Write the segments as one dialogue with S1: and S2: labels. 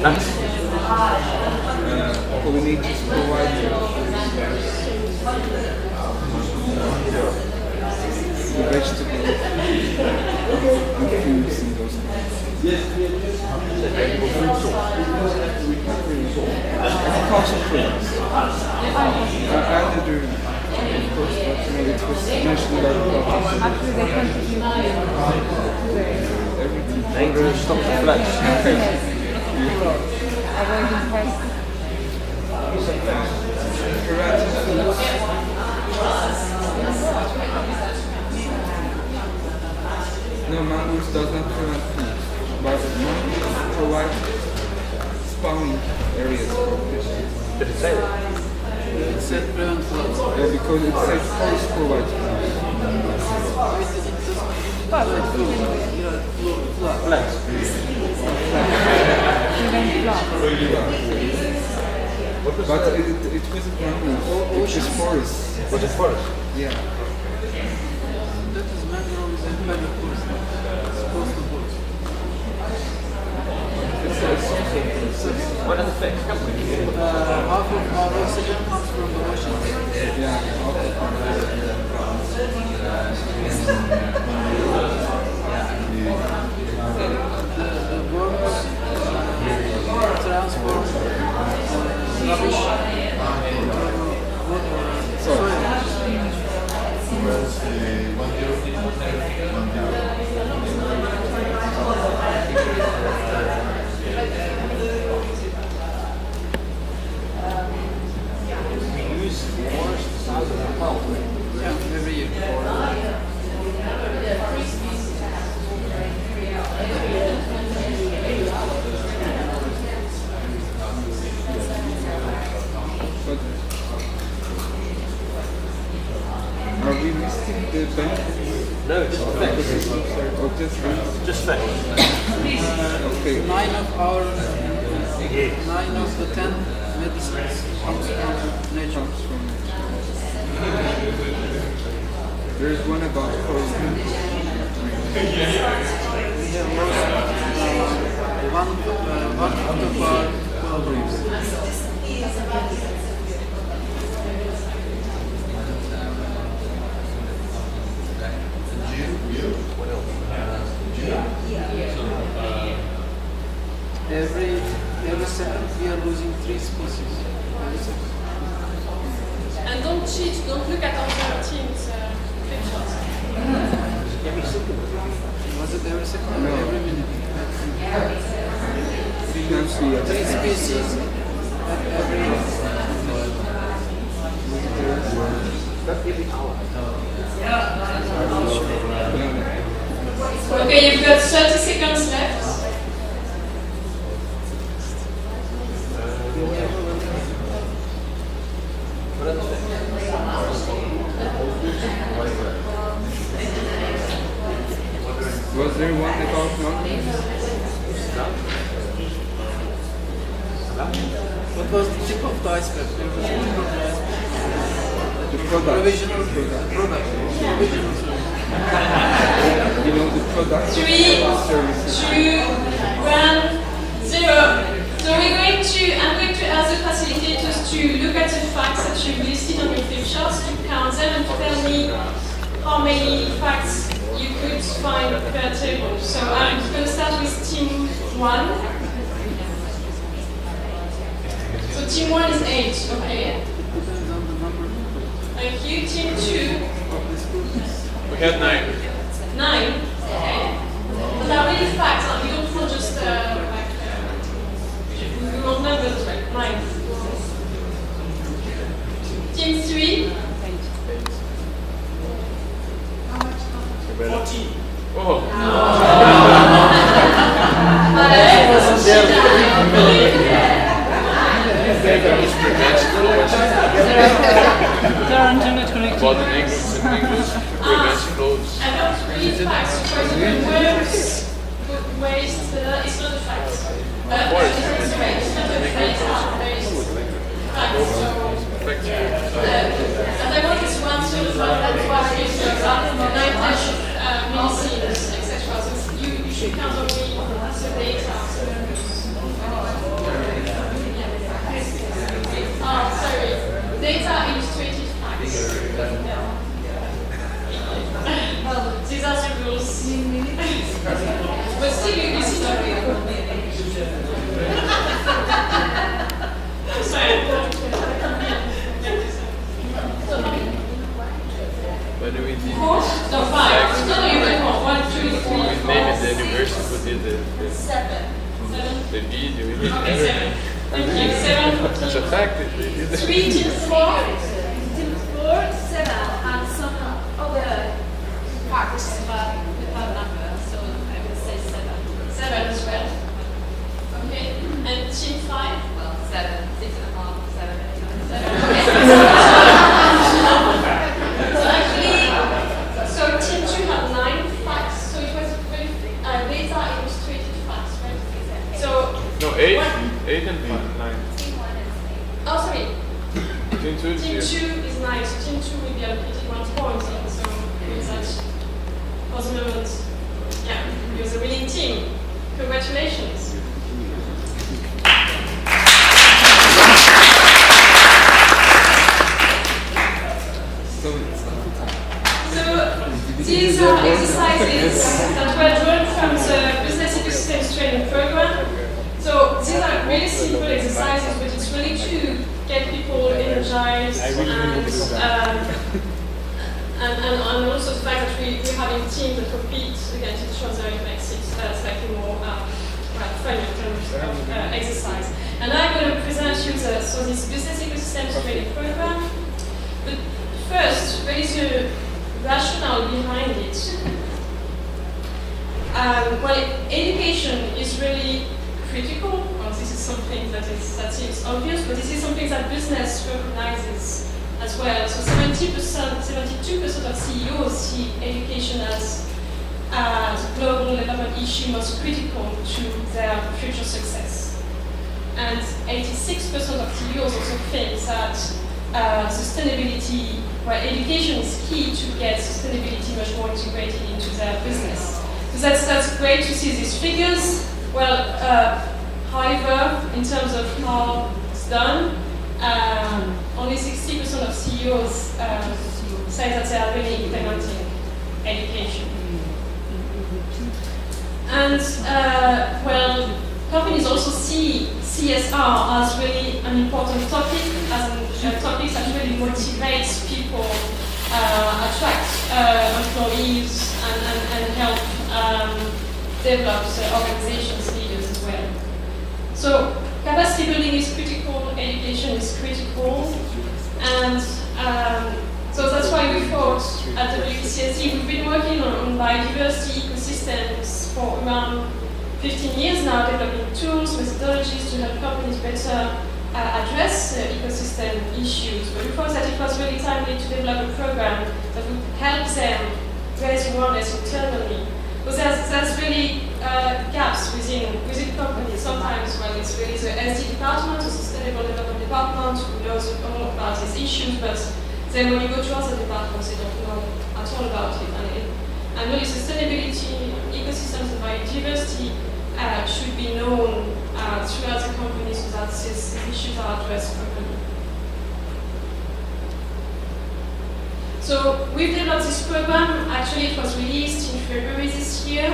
S1: Nice.
S2: Pollinators provide the vegetable and fruits and those things. Agricultural products. Either of course, but it was mentioned agriculture.
S3: Actually, they contribute to
S2: Everything.
S1: Anger stop the flesh.
S3: avoiding pests.
S2: No, mangroves does not prevent food, but mangroves provide spawning areas for fish.
S1: Did it say that?
S4: It said prevent floods.
S2: Because it says forests provide food.
S3: But
S1: Flesh.
S3: prevent floods.
S2: But it wasn't mangroves, it was forests.
S1: Was it forest?
S2: Yeah.
S4: That is mangroves and permafrost. Supposed to work.
S1: What are the fish?
S4: Half of our oxygen comes from the ocean.
S2: Yeah.
S4: The worms transport rubbish into soil.
S1: We use forest south of the pole.
S4: Yeah, every year.
S2: But are we listing the benefits?
S1: No, just the fish.
S2: Or just benefits?
S1: Just fish.
S2: Okay.
S4: 9 of the 10 medicines comes from nature.
S2: There is one about poison.
S4: We have lost one of our pilgrims. Every second we are losing 3 species. Every second.
S5: And don't cheat, don't look at our 13th pictures.
S4: Was it every second or every minute?
S2: 3 times we are
S4: 3 species at every
S5: Okay, you've got 30 seconds left.
S2: Was there one about monkeys?
S4: What was the tip of the iceberg? There was the tip of the iceberg.
S2: The product.
S4: Provisional product. Provisional service.
S2: You know, the product.
S5: 3, 2, 1, 0. So I'm going to ask the facilitators to look at the facts that you've listed on your flip charts, to count them and to tell me how many facts you could find per table. So I'm going to start with team 1. So team 1 is 8, okay?
S4: Depends on the number of people.
S5: Thank you. Team 2,
S1: We had 9.
S5: 9, okay? But are really facts, huh? You don't want just you want numbers, right? 9. Team 3,
S1: 14. Oh.
S3: There are internet connectivity.
S1: About the English prevention goes.
S5: I don't read facts. For example, worms put waste is not a fact. It's not a fact. It's not a fact. There is facts. So, and I wanted to answer the fact that what is the nighttime medicines, etc. So you should count only the data.
S6: They need you.
S5: Okay, 7. Thank you. 7 for
S6: It's a
S5: team.
S6: fact.
S5: 3 till 4.
S7: Team 4, 7, and some other facts without number, so I would say 7.
S5: 7 as well. Okay. And team 5?
S7: Well, 7, 6.5, 7.
S5: 7. Okay. So actually, so team 2 had 9 facts, so it was very data illustrated facts, right? So,
S6: No, 8.
S5: What?
S6: 8 and 9.
S5: oh sorry,
S6: Team 2 is
S5: team
S6: here.
S5: 2 is 9, so team 2 will be allocated 1 point, so means that for the moment, yeah, you're the winning team. Congratulations.
S2: So it's
S5: So these are exercises that were drawn from the Business Ecosystems Training Program. So these are really simple exercises, but it's really to get people energized and also the fact that we're having teams that compete against each other, it makes it slightly more fun in terms of exercise. And I'm going to present you this Business Ecosystems Training Program. But first, what is the rationale behind it? Well, education is really critical. Well, this is something that seems obvious, but this is something that business recognizes as well. So 72% of CEOs see education as the global development issue most critical to their future success. And 86% of CEOs also think that sustainability, well, education is key to get sustainability much more integrated into their business. So that's great to see these figures. Well, however, in terms of how it's done, only 60% of CEOs say that they are really implementing education. And, well, companies also see CSR as really an important topic, as a topic that really motivates people, attract employees, and help develop the organization's leaders as well. So capacity building is critical, education is critical, and so that's why we thought at WBCSD we've been working on biodiversity ecosystems for around 15 years now, developing tools, methodologies to help companies better address ecosystem issues. But we thought that it was really timely to develop a program that would help them raise awareness internally. Because there's really gaps within companies. Sometimes, well, it's really the SD department, the Sustainable Development Department, who knows all about these issues, but then when you go to other departments, they don't know at all about it. And really, sustainability, ecosystems, and biodiversity should be known throughout the company so that these issues are addressed properly. So we've developed this program. Actually, it was released in February this year,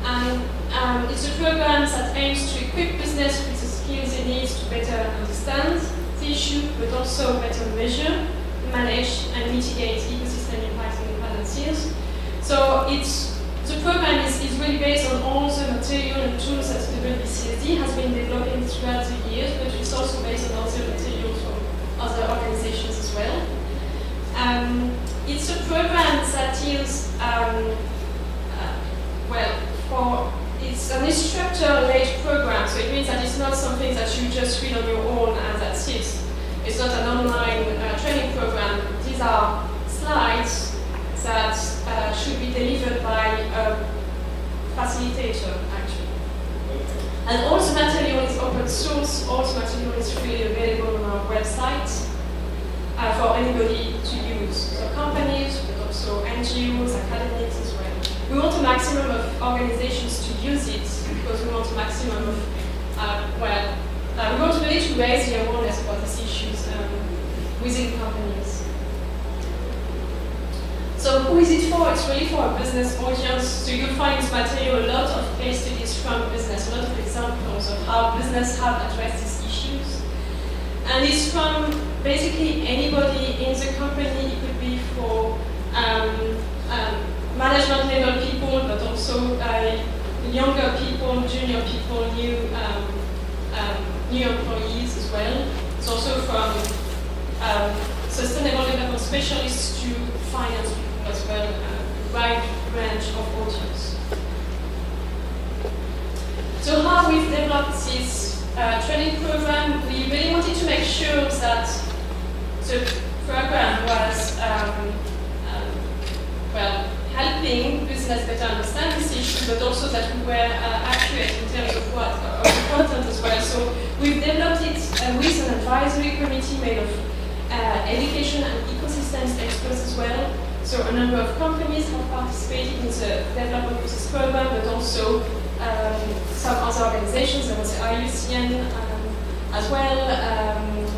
S5: and it's a program that aims to equip business with the skills it needs to better understand the issue, but also better measure, manage, and mitigate ecosystem impacts and dependencies. So the program is really based on all the material and tools that WBCSD has been developing throughout the years, but it's also based on other materials from other organizations as well. It's a program that is, it's an instructor-led program, so it means that it's not something that you just read on your own and that's it. It's not an online training program. These are slides that should be delivered by a facilitator, actually. And all the material is open source, all the material is freely available on our website for anybody to use. So companies, but also NGOs, academics as well. We want a maximum of organizations to use it because we want a maximum of, we want really to raise the awareness about these issues within companies. So who is it for? It's really for a business audience. So you'll find this material a lot of case studies from business, a lot of examples of how business have addressed these issues. And it's from basically anybody in the company. It could be for management level people, but also younger people, junior people, new employees as well. It's also from sustainable development specialists to finance people as well, a wide range of audience. So how we've developed this training program, we really wanted to make sure that the program was well, helping business better understand this issue, but also that we were accurate in terms of what of the content as well. So we've developed it with an advisory committee made of education and ecosystems experts as well. So a number of companies have participated in the development of this program, but also some other organizations. There was the IUCN as well,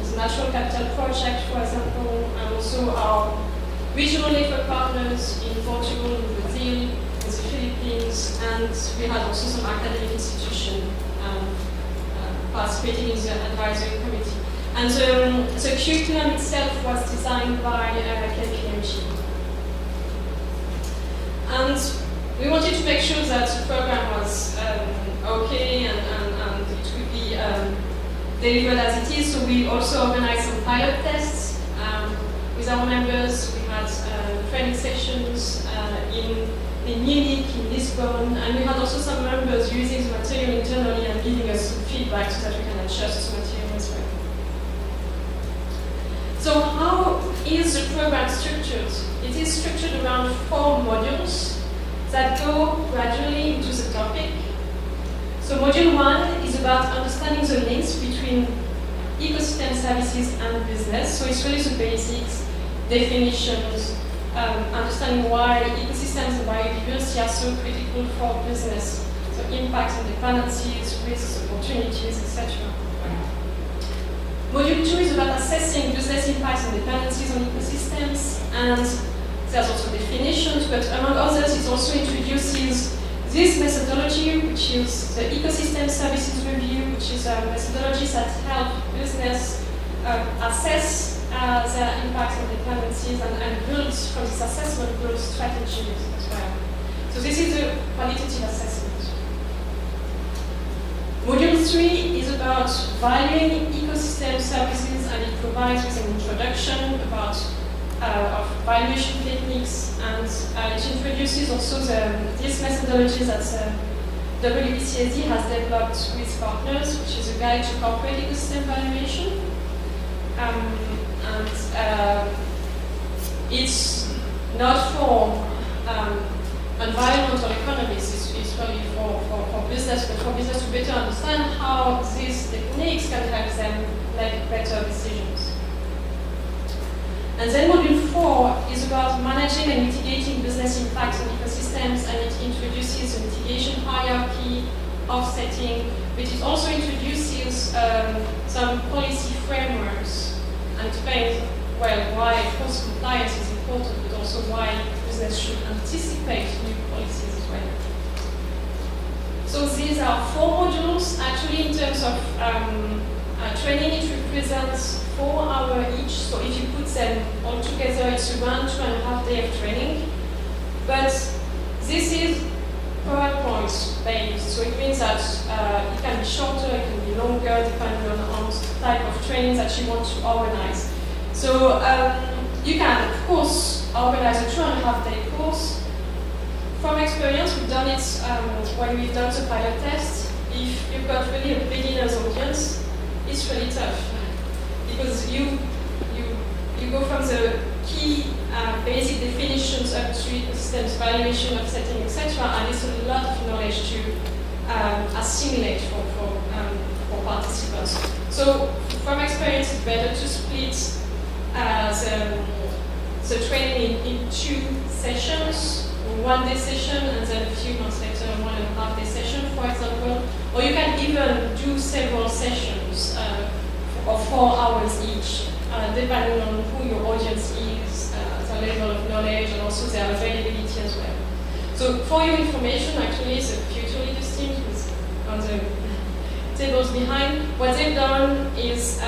S5: the Natural Capital Project, for example, and also our regional network partners in Portugal, in Brazil, in the Philippines, and we had also some academic institutions participating in the advisory committee. And the curriculum itself was designed by KPMG. And we wanted to make sure that the program was okay and it could be delivered as it is, so we also organized some pilot tests with our members. We had training sessions in Munich, in Lisbon, and we had also some members using the material internally and giving us some feedback so that we can adjust the material as well. So how is the program structured? It is structured around 4 modules that go gradually into the topic. So module 1 is about understanding the links between ecosystem services and business. So it's really the basics, definitions, understanding why ecosystems and biodiversity are so critical for business. So impacts and dependencies, risks, opportunities, etc. Module 2 is about assessing business impacts and dependencies on ecosystems, and there's also definitions, but among others it also introduces this methodology, which is the Ecosystem Services Review, which is a methodology that helps business assess their impacts and dependencies and build, from this assessment, build strategies as well. So this is a qualitative assessment. Module 3 is about valuing ecosystem services, and it provides with an introduction about of valuation techniques, and it introduces also this methodology that WBCSD has developed with partners, which is a guide to corporate ecosystem valuation. It's not for environmental economists, it's really for business, but for business to better understand how these techniques can help them make better decisions. And then module 4 is about managing and mitigating business impacts on ecosystems, and it introduces a mitigation hierarchy, offsetting, but it also introduces some policy frameworks and explains, well, why cost compliance is important, but also why business should anticipate new policies as well. So these are 4 modules. Actually, in terms of training, it represents 4 hours each. So if you put them all together, it's around 2.5 days of training. But this is PowerPoint based, so it means that it can be shorter, it can be longer, depending on the type of training that you want to organize. So you can, of course, organize a 2.5 day course. From experience, we've done it when we've done the pilot test. If you've got really a beginner's audience, it's really tough, because you go from the key basic definitions up to ecosystems, valuation, offsetting, etc., and it's a lot of knowledge to assimilate for participants. So from experience, it's better to split the training in 2 sessions, 1 day session, and then a few months later, 1.5 day session, for example. Or you can even do several sessions of 4 hours each, depending on who your audience is, the level of knowledge, and also their availability as well. So for your information, actually, the Future Leaders team is on the tables behind. What they've done is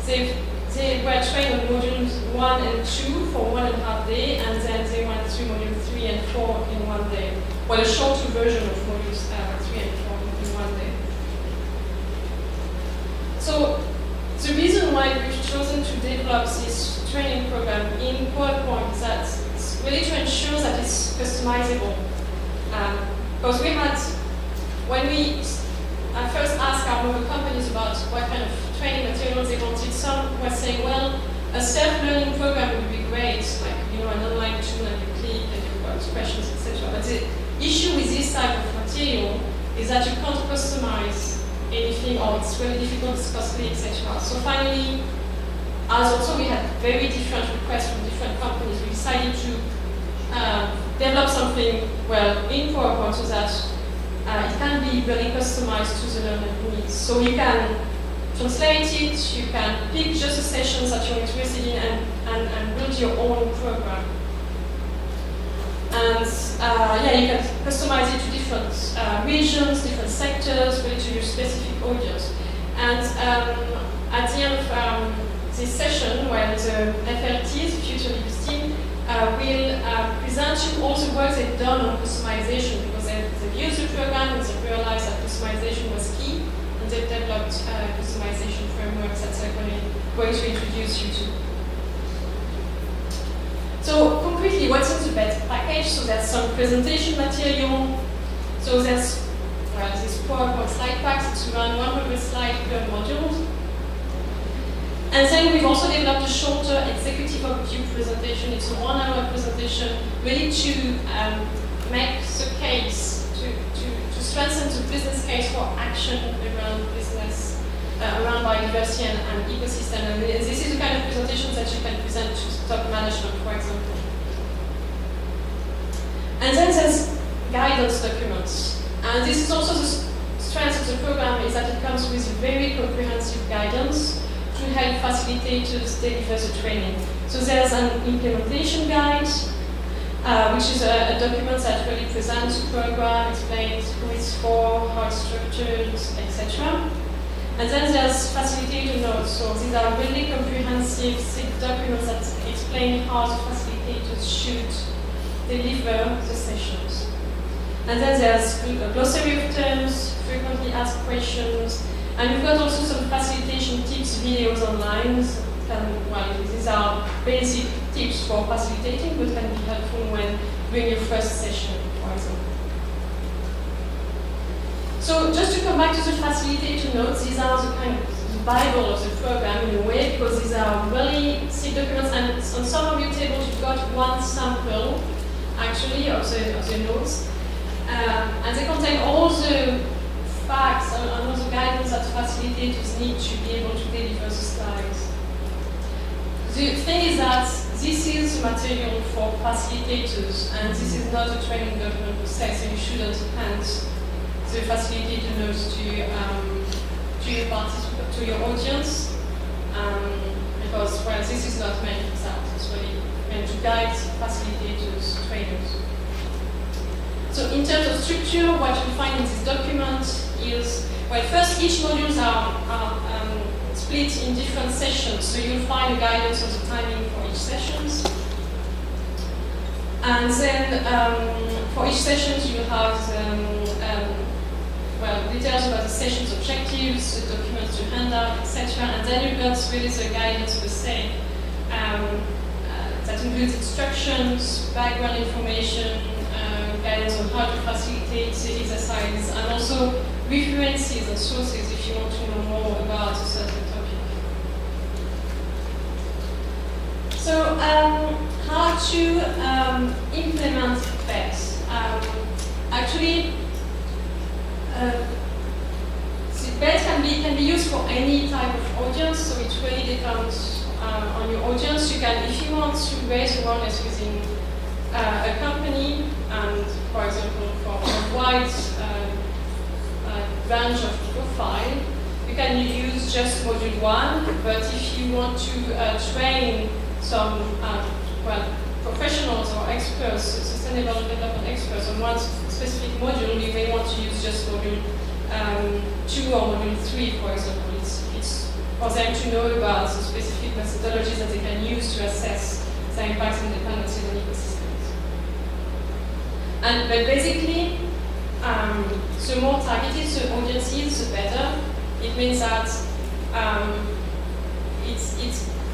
S5: they've they were trained on modules 1 and 2 for 1.5 days, and then they went through module 3 and 4 in 1 day. Well, a shorter version of modules 3 and 4 in 1 day. So the reason why we've chosen to develop this training program in PowerPoint is that it's really to ensure that it's customizable. Because we had, when we first asked our member companies about what kind of training materials they wanted, some were saying, well, a self-learning program would be great, like an online tool and you click and you've got questions, etc. But the issue with this type of material is that you can't customize anything, or it's really difficult, it's costly, etc. So finally, as also we had very different requests from different companies, we decided to develop something, well, in PowerPoint so that it can be really customized to the learner needs. So you can translate it, you can pick just the sessions that you're interested in and build your own program. And yeah, you can customize it to different regions, different sectors, really to your specific audience. And at the end of this session, where the FLTs, the Future Leaders team, will present you all the work they've done on customization, because they've used the program and they've realized that customization was key, and they've developed customization frameworks that they're going to introduce you to. So concretely, what's in the beta package? So there's some presentation material. So there's this PowerPoint slide pack. It's around 100 slides per module. And then we've also developed a shorter executive overview presentation. It's a 1 hour presentation, really to make the case, to strengthen the business case for action around business, around biodiversity and ecosystem. And this is the kind of presentation that you can present to top management, for example. And then there's guidance documents. And this is also the strength of the program, is that it comes with very comprehensive guidance to help facilitators deliver the training. So there's an implementation guide, which is a document that really presents the program, explains who it's for, how it's structured, etc. And then there's facilitator notes. So these are really comprehensive documents that explain how the facilitators should deliver the sessions. And then there's a glossary of terms, frequently asked questions, and we've got also some facilitation tips videos online. Well, these are basic tips for facilitating, but can be helpful when doing your first session, for example. So just to come back to the facilitator notes, these are the kind of the Bible of the program in a way, because these are really thick documents, and on some of your tables you've got one sample, actually, of the notes. And they contain all the facts and all the guidance that facilitators need to be able to deliver the slides. The thing is that this is material for facilitators, and this is not a training document per se, so you shouldn't hand the facilitator notes to your audience, because, well, this is not meant for that. It's really meant to guide facilitators, trainers. So in terms of structure, what you'll find in this document is, well, first, each modules are split in different sessions, so you'll find a guidance on the timing for each sessions. And then for each session, you have well, details about the session's objectives, the documents to hand out, etc. And then you've got really the guidance per se. That includes instructions, background information, guidance on how to facilitate the exercises, and also references and sources if you want to know more about a certain topic. So, how to implement BET? Actually, BET can be used for any type of audience, so it really depends on your audience. You can, if you want to raise awareness within a company, and for example, for a wide range of profile, you can use just module 1, but if you want to train some well, professionals or experts, sustainable development experts on one specific module, you may want to use just module 2 or module 3, for example. It's for them to know about the specific methodologies that they can use to assess the impact and dependencies on ecosystems. But basically, the more targeted the audience is, the better. It means that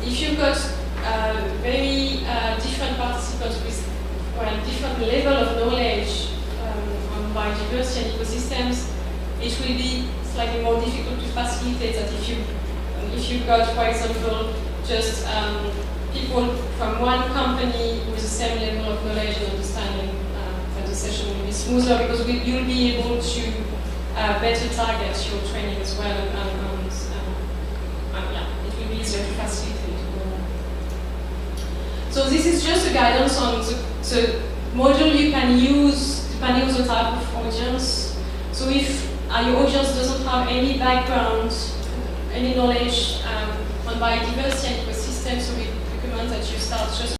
S5: if you've got very different participants with different level of knowledge on biodiversity and ecosystems, it will be slightly more difficult to facilitate that if you've got, for example, just people from one company with the same level of knowledge and understanding, then the session will be smoother because you'll be able to better target your training as well, and yeah, it will be easier to facilitate. So this is just a guidance on the module you can use depending on the type of audience. So if your audience doesn't have any background, any knowledge on biodiversity and ecosystems, so we recommend that you start just